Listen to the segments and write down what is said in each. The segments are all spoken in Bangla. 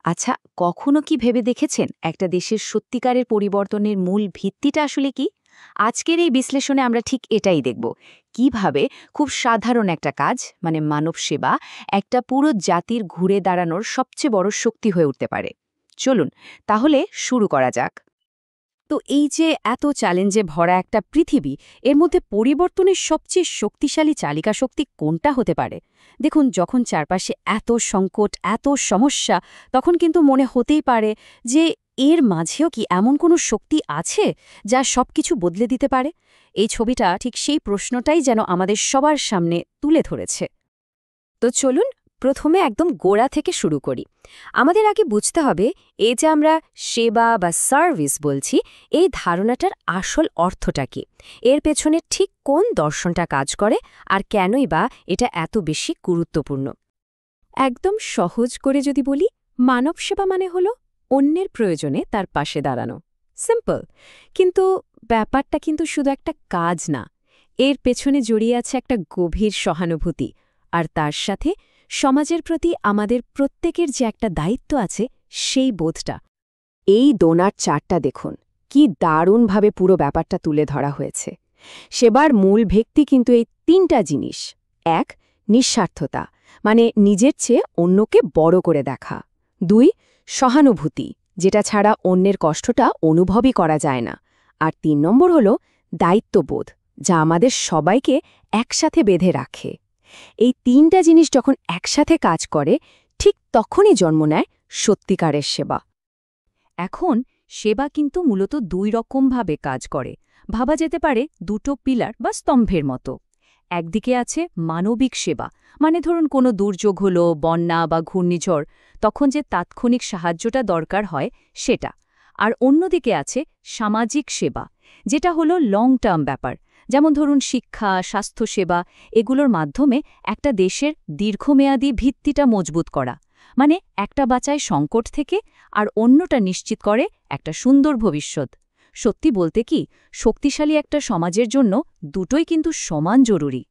আচ্ছা, কখনো কি ভেবে দেখেছেন একটা দেশের সত্যিকারের পরিবর্তনের মূল ভিত্তিটা আসলে কি? আজকের এই বিশ্লেষণে আমরা ঠিক এটাই দেখব। কিভাবে খুব সাধারণ একটা কাজ, মানে মানব সেবা, একটা পুরো জাতির ঘুরে দাঁড়ানোর সবচেয়ে বড় শক্তি হয়ে উঠতে পারে। চলুন, তাহলে শুরু করা যাক। তো এই যে এত চ্যালেঞ্জে ভরা একটা পৃথিবী, এর মধ্যে পরিবর্তনের সবচেয়ে শক্তিশালী চালিকা শক্তি কোনটা হতে পারে? দেখুন, যখন চারপাশে এত সংকট, এত সমস্যা, তখন কিন্তু মনে হতেই পারে যে এর মাঝেও কি এমন কোনো শক্তি আছে যা সবকিছু বদলে দিতে পারে? এই ছবিটা ঠিক সেই প্রশ্নটাই যেন আমাদের সবার সামনে তুলে ধরেছে। তো চলুন প্রথমে একদম গোড়া থেকে শুরু করি। আমাদের আগে বুঝতে হবে, এই যে আমরা সেবা বা সার্ভিস বলছি, এই ধারণাটার আসল অর্থটা কি, এর পেছনে ঠিক কোন দর্শনটা কাজ করে, আর কেনই বা এটা এত বেশি গুরুত্বপূর্ণ। একদম সহজ করে যদি বলি, মানব সেবা মানে হলো অন্যের প্রয়োজনে তার পাশে দাঁড়ানো। সিম্পল। কিন্তু ব্যাপারটা কিন্তু শুধু একটা কাজ না, এর পেছনে জড়িয়ে আছে একটা গভীর সহানুভূতি, আর তার সাথে সমাজের প্রতি আমাদের প্রত্যেকের যে একটা দায়িত্ব আছে, সেই বোধটা। এই ডোনার চার্টটা দেখুন, কি দারুণভাবে পুরো ব্যাপারটা তুলে ধরা হয়েছে। সেবার মূল ভিত্তি কিন্তু এই তিনটা জিনিস। এক, নিঃস্বার্থতা, মানে নিজের চেয়ে অন্যকে বড় করে দেখা। দুই, সহানুভূতি, যেটা ছাড়া অন্যের কষ্টটা অনুভবই করা যায় না। আর ৩ নম্বর হল দায়িত্ববোধ, যা আমাদের সবাইকে একসাথে বেঁধে রাখে। এই তিনটা জিনিস যখন একসাথে কাজ করে, ঠিক তখনই জন্ম নেয় সত্যিকারের সেবা। এখন সেবা কিন্তু মূলত দুই রকমভাবে কাজ করে। ভাবা যেতে পারে দুটো পিলার বা স্তম্ভের মতো। একদিকে আছে মানবিক সেবা, মানে ধরুন কোনো দুর্যোগ হলো, বন্যা বা ঘূর্ণিঝড়, তখন যে তাৎক্ষণিক সাহায্যটা দরকার হয় সেটা। আর অন্যদিকে আছে সামাজিক সেবা, যেটা হলো লং টার্ম ব্যাপার, যেমন ধরুন শিক্ষা, স্বাস্থ্যসেবা, এগুলোর মাধ্যমে একটা দেশের দীর্ঘমেয়াদী ভিত্তিটা মজবুত করা। মানে একটা বাঁচায় সংকট থেকে, আর অন্যটা নিশ্চিত করে একটা সুন্দর ভবিষ্যৎ। সত্যি বলতে কি, শক্তিশালী একটা সমাজের জন্য দুটোই কিন্তু সমান জরুরি।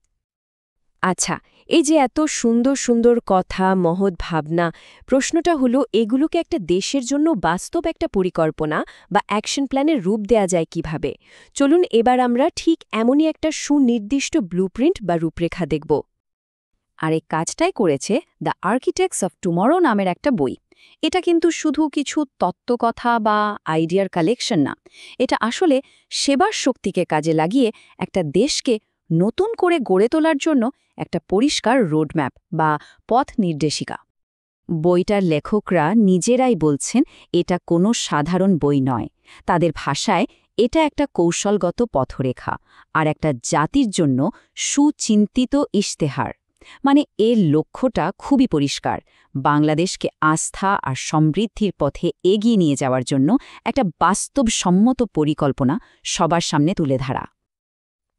আচ্ছা, এই যে এত সুন্দর সুন্দর কথা, মহৎ ভাবনা, প্রশ্নটা হলো এগুলোকে একটা দেশের জন্য বাস্তব একটা পরিকল্পনা বা অ্যাকশন প্ল্যানের রূপ দেয়া যায় কিভাবে? চলুন এবার আমরা ঠিক এমনই একটা সুনির্দিষ্ট ব্লুপ্রিন্ট বা রূপরেখা দেখব। আর এই কাজটাই করেছে দ্য আর্কিটেক্টস অফ টুমরো নামের একটা বই। এটা কিন্তু শুধু কিছু তত্ত্বকথা বা আইডিয়ার কালেকশন না, এটা আসলে সেবার শক্তিকে কাজে লাগিয়ে একটা দেশকে নতুন করে গড়ে তোলার জন্য একটা পরিষ্কার রোডম্যাপ বা পথ নির্দেশিকা। বইটার লেখকরা নিজেরাই বলছেন এটা কোনো সাধারণ বই নয়। তাদের ভাষায় এটা একটা কৌশলগত পথরেখা আর একটা জাতির জন্য সুচিন্তিত ইশতেহার। মানে এর লক্ষ্যটা খুবই পরিষ্কার, বাংলাদেশকে আস্থা আর সমৃদ্ধির পথে এগিয়ে নিয়ে যাওয়ার জন্য একটা বাস্তবসম্মত পরিকল্পনা সবার সামনে তুলে ধরা।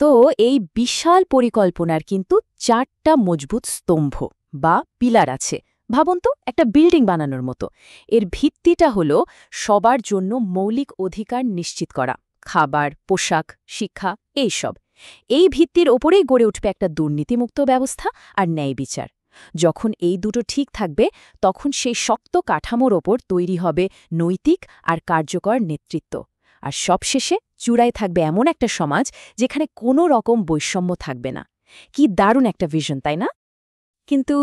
তো এই বিশাল পরিকল্পনার কিন্তু ৪টা মজবুত স্তম্ভ বা পিলার আছে। ভাবুন তো, একটা বিল্ডিং বানানোর মতো। এর ভিত্তিটা হলো সবার জন্য মৌলিক অধিকার নিশ্চিত করা, খাবার, পোশাক, শিক্ষা, এইসব। এই ভিত্তির ওপরেই গড়ে উঠবে একটা দুর্নীতিমুক্ত ব্যবস্থা আর ন্যায় বিচার। যখন এই দুটো ঠিক থাকবে, তখন সেই শক্ত কাঠামোর ওপর তৈরি হবে নৈতিক আর কার্যকর নেতৃত্ব। আর সবশেষে চূড়ায় থাকবে এমন একটা সমাজ যেখানে কোনো রকম বৈষম্য থাকবে না। কি দারুণ একটা ভিশন, তাই না? কিন্তু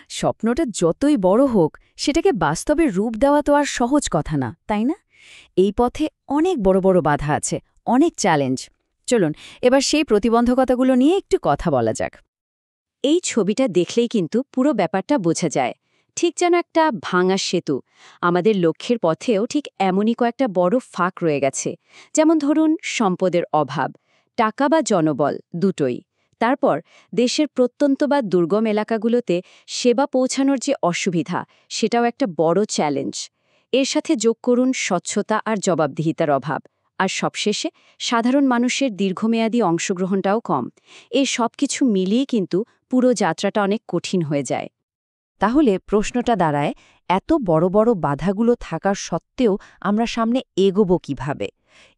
স্বপ্নটা যতই বড় হোক, সেটাকে বাস্তবে রূপ দেওয়া তো আর সহজ কথা না, তাই না? এই পথে অনেক বড় বড় বাধা আছে, অনেক চ্যালেঞ্জ। চলুন এবার সেই প্রতিবন্ধকতাগুলো নিয়ে একটু কথা বলা যাক। এই ছবিটা দেখলেই কিন্তু পুরো ব্যাপারটা বোঝা যায়। ঠিক যেন একটা ভাঙা সেতু, আমাদের লক্ষ্যের পথেও ঠিক এমনই কয়েকটা বড় ফাঁক রয়ে গেছে। যেমন ধরুন সম্পদের অভাব, টাকা বা জনবল, দুটোই। তারপর দেশের প্রত্যন্ত বা দুর্গম এলাকাগুলোতে সেবা পৌঁছানোর যে অসুবিধা, সেটাও একটা বড় চ্যালেঞ্জ। এর সাথে যোগ করুন স্বচ্ছতা আর জবাবদিহিতার অভাব। আর সবশেষে সাধারণ মানুষের দীর্ঘমেয়াদী অংশগ্রহণটাও কম। এই সব কিছু মিলিয়ে কিন্তু পুরো যাত্রাটা অনেক কঠিন হয়ে যায়। তাহলে প্রশ্নটা দাঁড়ায়, এত বড় বড় বাধাগুলো থাকার সত্ত্বেও আমরা সামনে এগোবো কিভাবে?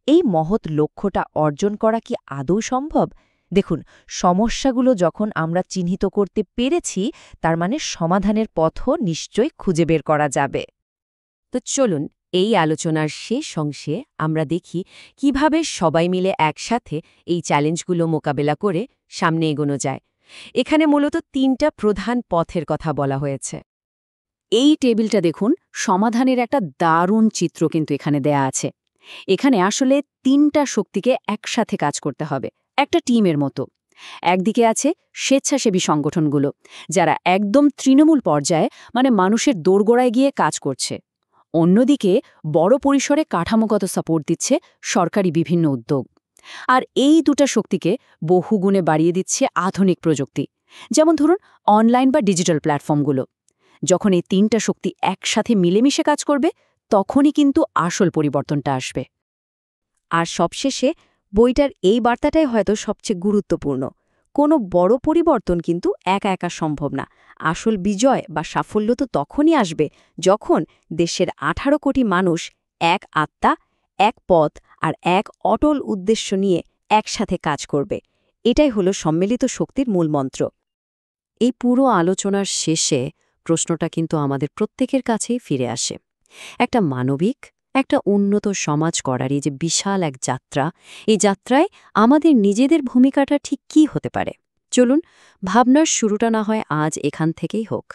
এই মহৎ লক্ষ্যটা অর্জন করা কি আদৌ সম্ভব? দেখুন, সমস্যাগুলো যখন আমরা চিহ্নিত করতে পেরেছি, তার মানে সমাধানের পথও নিশ্চয়ই খুঁজে বের করা যাবে। তো চলুন এই আলোচনার শেষ অংশে আমরা দেখি কিভাবে সবাই মিলে একসাথে এই চ্যালেঞ্জগুলো মোকাবেলা করে সামনে এগোনো যায়। এখানে মূলত ৩টা প্রধান পথের কথা বলা হয়েছে। এই টেবিলটা দেখুন, সমাধানের একটা দারুণ চিত্র কিন্তু এখানে দেয়া আছে। এখানে আসলে ৩টা শক্তিকে একসাথে কাজ করতে হবে, একটা টিমের মতো। একদিকে আছে স্বেচ্ছাসেবী সংগঠনগুলো, যারা একদম তৃণমূল পর্যায়ে, মানে মানুষের দোরগোড়ায় গিয়ে কাজ করছে। অন্যদিকে বড় পরিসরে কাঠামোগত সাপোর্ট দিচ্ছে সরকারি বিভিন্ন উদ্যোগ। আর এই দুটা শক্তিকে বহুগুণে বাড়িয়ে দিচ্ছে আধুনিক প্রযুক্তি, যেমন ধরুন অনলাইন বা ডিজিটাল প্ল্যাটফর্মগুলো। যখন এই ৩টা শক্তি একসাথে মিলেমিশে কাজ করবে, তখনই কিন্তু আসল পরিবর্তনটা আসবে। আর সবশেষে বইটার এই বার্তাটাই হয়তো সবচেয়ে গুরুত্বপূর্ণ। কোনো বড় পরিবর্তন কিন্তু একা একা সম্ভব না। আসল বিজয় বা সাফল্য তো তখনই আসবে যখন দেশের ১৮ কোটি মানুষ এক আত্মা, এক পথ আর এক অটল উদ্দেশ্য নিয়ে একসাথে কাজ করবে। এটাই হলো সম্মিলিত শক্তির মূল মন্ত্র। এই পুরো আলোচনার শেষে প্রশ্নটা কিন্তু আমাদের প্রত্যেকের কাছেই ফিরে আসে। একটা মানবিক, একটা উন্নত সমাজ করার এই যে বিশাল এক যাত্রা, এই যাত্রায় আমাদের নিজেদের ভূমিকাটা ঠিক কী হতে পারে? চলুন, ভাবনার শুরুটা না হয় আজ এখান থেকেই হোক।